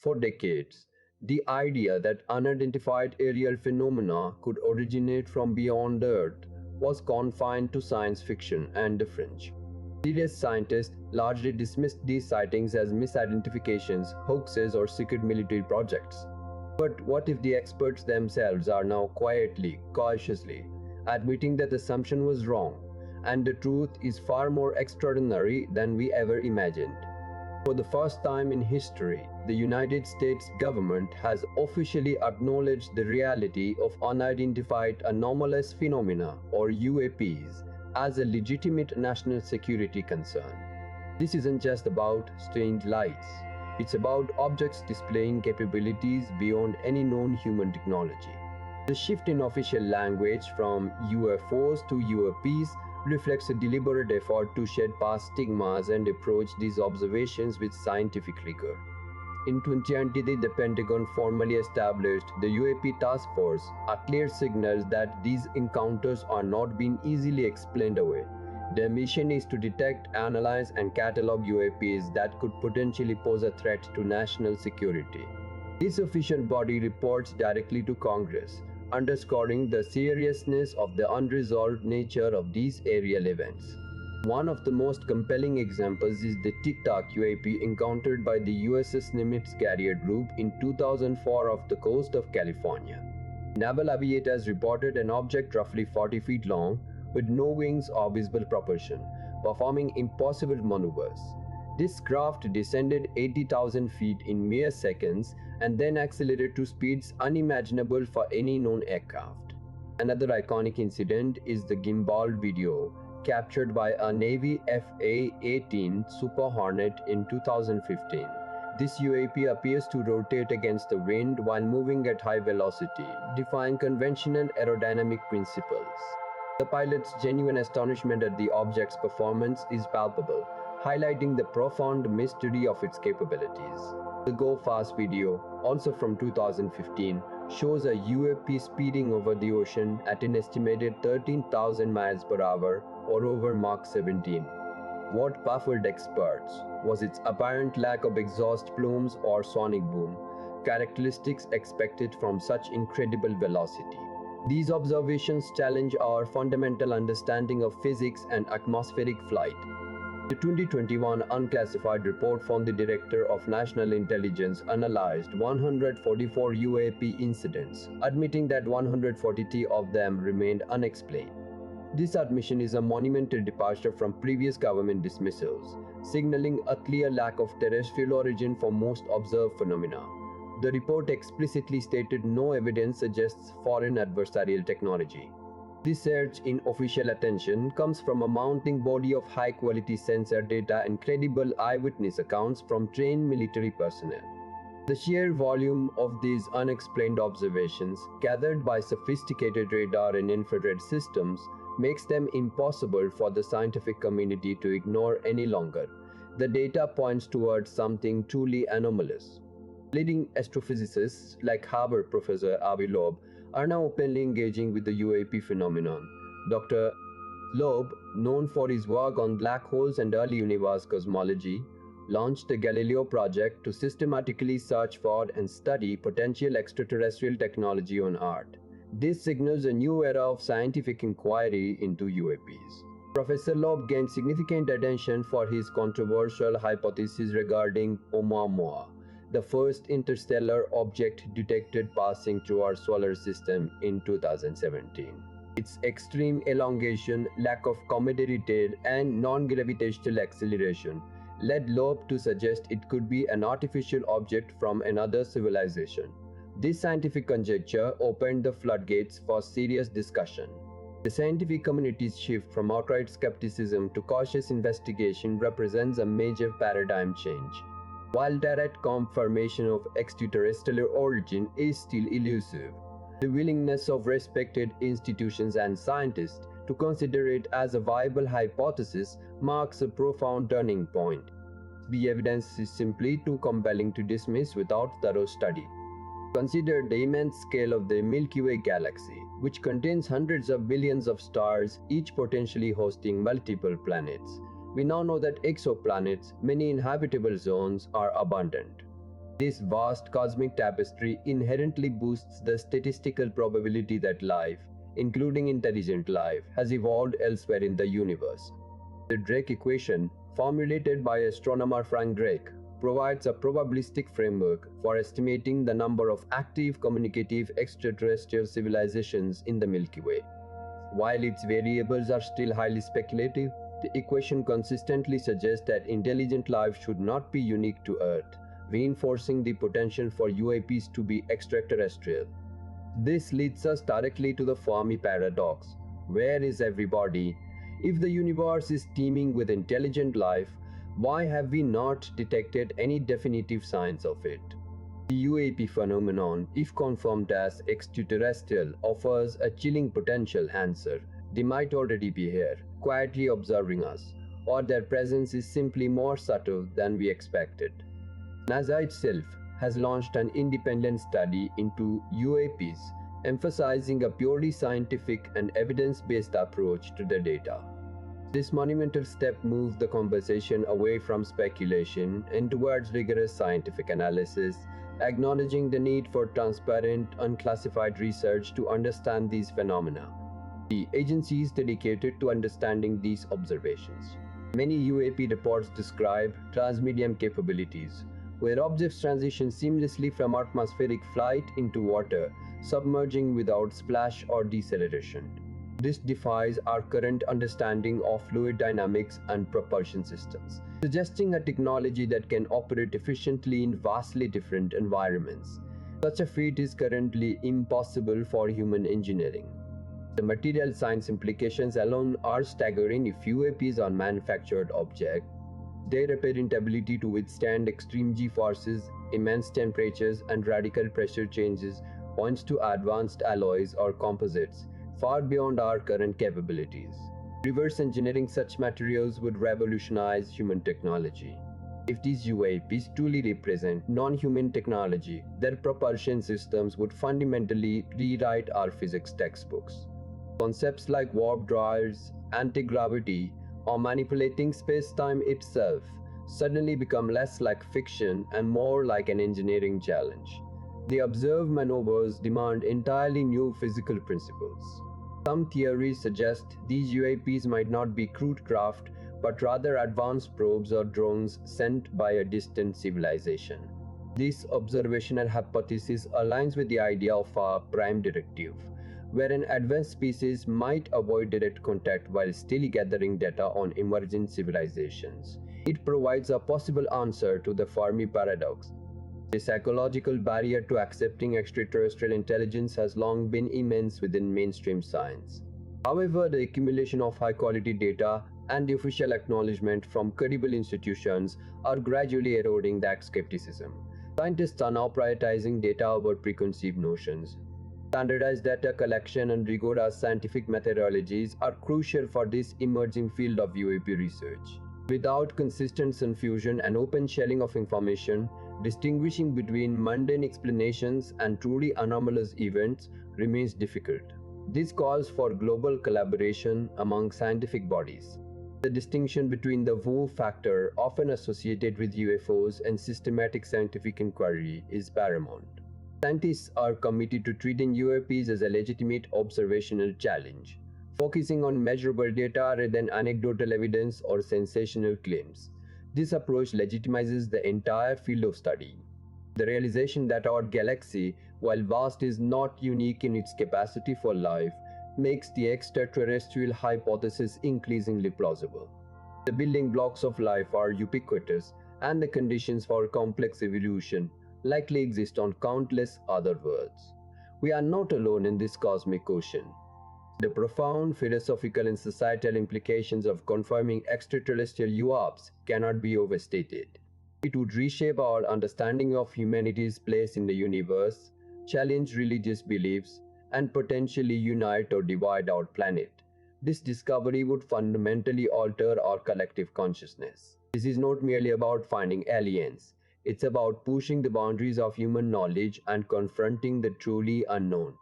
For decades, the idea that unidentified aerial phenomena could originate from beyond Earth was confined to science fiction and the fringe. Serious scientists largely dismissed these sightings as misidentifications, hoaxes, or secret military projects. But what if the experts themselves are now quietly, cautiously, admitting that the assumption was wrong, and the truth is far more extraordinary than we ever imagined? For the first time in history, the United States government has officially acknowledged the reality of unidentified anomalous phenomena, or UAPs, as a legitimate national security concern. This isn't just about strange lights. It's about objects displaying capabilities beyond any known human technology. The shift in official language from UFOs to UAPs reflects a deliberate effort to shed past stigmas and approach these observations with scientific rigor. In 2023, the Pentagon formally established the UAP Task Force, a clear signal that these encounters are not being easily explained away. Their mission is to detect, analyze, and catalog UAPs that could potentially pose a threat to national security. This official body reports directly to Congress, underscoring the seriousness of the unresolved nature of these aerial events. One of the most compelling examples is the Tic Tac UAP encountered by the USS Nimitz carrier group in 2004 off the coast of California. Naval aviators reported an object roughly 40 feet long, with no wings or visible propulsion, performing impossible maneuvers. This craft descended 80,000 feet in mere seconds and then accelerated to speeds unimaginable for any known aircraft. Another iconic incident is the gimbaled video captured by a Navy FA-18 Super Hornet in 2015. This UAP appears to rotate against the wind while moving at high velocity, defying conventional aerodynamic principles. The pilot's genuine astonishment at the object's performance is palpable, highlighting the profound mystery of its capabilities. The Go Fast video, also from 2015, shows a UAP speeding over the ocean at an estimated 13,000 miles per hour or over Mach 17. What baffled experts was its apparent lack of exhaust plumes or sonic boom, characteristics expected from such incredible velocity. These observations challenge our fundamental understanding of physics and atmospheric flight. The 2021 unclassified report from the Director of National Intelligence analyzed 144 UAP incidents, admitting that 143 of them remained unexplained. This admission is a monumental departure from previous government dismissals, signaling a clear lack of terrestrial origin for most observed phenomena. The report explicitly stated no evidence suggests foreign adversarial technology. This surge in official attention comes from a mounting body of high-quality sensor data and credible eyewitness accounts from trained military personnel. The sheer volume of these unexplained observations, gathered by sophisticated radar and infrared systems, makes them impossible for the scientific community to ignore any longer. The data points towards something truly anomalous. Leading astrophysicists like Harvard professor Avi Loeb are now openly engaging with the UAP phenomenon. Dr. Loeb, known for his work on black holes and early universe cosmology, launched the Galileo project to systematically search for and study potential extraterrestrial technology on Earth. This signals a new era of scientific inquiry into UAPs. Professor Loeb gained significant attention for his controversial hypothesis regarding Oumuamua, the first interstellar object detected passing through our solar system in 2017. Its extreme elongation, lack of cometary tail, and non-gravitational acceleration led Loeb to suggest it could be an artificial object from another civilization. This scientific conjecture opened the floodgates for serious discussion. The scientific community's shift from outright skepticism to cautious investigation represents a major paradigm change. While direct confirmation of extraterrestrial origin is still elusive, the willingness of respected institutions and scientists to consider it as a viable hypothesis marks a profound turning point. The evidence is simply too compelling to dismiss without thorough study. Consider the immense scale of the Milky Way galaxy, which contains hundreds of billions of stars, each potentially hosting multiple planets. We now know that exoplanets, many inhabitable zones, are abundant. This vast cosmic tapestry inherently boosts the statistical probability that life, including intelligent life, has evolved elsewhere in the universe. The Drake equation, formulated by astronomer Frank Drake, provides a probabilistic framework for estimating the number of active communicative extraterrestrial civilizations in the Milky Way. While its variables are still highly speculative, the equation consistently suggests that intelligent life should not be unique to Earth, reinforcing the potential for UAPs to be extraterrestrial. This leads us directly to the Fermi paradox. Where is everybody? If the universe is teeming with intelligent life, why have we not detected any definitive signs of it? The UAP phenomenon, if confirmed as extraterrestrial, offers a chilling potential answer. They might already be here, quietly observing us, or their presence is simply more subtle than we expected. NASA itself has launched an independent study into UAPs, emphasizing a purely scientific and evidence-based approach to the data. This monumental step moved the conversation away from speculation and towards rigorous scientific analysis, acknowledging the need for transparent, unclassified research to understand these phenomena. The agency is dedicated to understanding these observations. Many UAP reports describe transmedium capabilities, where objects transition seamlessly from atmospheric flight into water, submerging without splash or deceleration. This defies our current understanding of fluid dynamics and propulsion systems, suggesting a technology that can operate efficiently in vastly different environments. Such a feat is currently impossible for human engineering. The material science implications alone are staggering. If UAPs are manufactured objects, their apparent ability to withstand extreme G-forces, immense temperatures, and radical pressure changes points to advanced alloys or composites far beyond our current capabilities. Reverse engineering such materials would revolutionize human technology. If these UAPs truly represent non-human technology, their propulsion systems would fundamentally rewrite our physics textbooks. Concepts like warp drives, anti-gravity, or manipulating space-time itself suddenly become less like fiction and more like an engineering challenge. The observed maneuvers demand entirely new physical principles. Some theories suggest these UAPs might not be crewed craft, but rather advanced probes or drones sent by a distant civilization. This observational hypothesis aligns with the idea of a prime directive, where an advanced species might avoid direct contact while still gathering data on emergent civilizations. It provides a possible answer to the Fermi paradox. The psychological barrier to accepting extraterrestrial intelligence has long been immense within mainstream science. However, the accumulation of high-quality data and the official acknowledgement from credible institutions are gradually eroding that skepticism. Scientists are now prioritizing data over preconceived notions. Standardized data collection and rigorous scientific methodologies are crucial for this emerging field of UAP research. Without consistent confusion and open sharing of information, distinguishing between mundane explanations and truly anomalous events remains difficult. This calls for global collaboration among scientific bodies. The distinction between the wow factor often associated with UFOs and systematic scientific inquiry is paramount. Scientists are committed to treating UAPs as a legitimate observational challenge, focusing on measurable data rather than anecdotal evidence or sensational claims. This approach legitimizes the entire field of study. The realization that our galaxy, while vast, is not unique in its capacity for life makes the extraterrestrial hypothesis increasingly plausible. The building blocks of life are ubiquitous, and the conditions for complex evolution likely exist on countless other worlds. We are not alone in this cosmic ocean. The profound philosophical and societal implications of confirming extraterrestrial UAPs cannot be overstated. It would reshape our understanding of humanity's place in the universe, challenge religious beliefs, and potentially unite or divide our planet. This discovery would fundamentally alter our collective consciousness. This is not merely about finding aliens. It's about pushing the boundaries of human knowledge and confronting the truly unknown.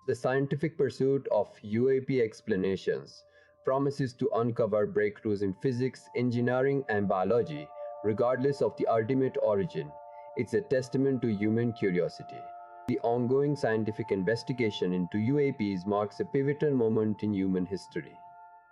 The scientific pursuit of UAP explanations promises to uncover breakthroughs in physics, engineering, and biology, regardless of the ultimate origin. It's a testament to human curiosity. The ongoing scientific investigation into UAPs marks a pivotal moment in human history.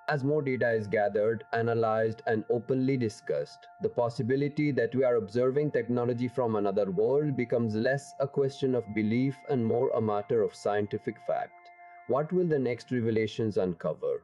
As more data is gathered, analyzed, and openly discussed, the possibility that we are observing technology from another world becomes less a question of belief and more a matter of scientific fact. What will the next revelations uncover?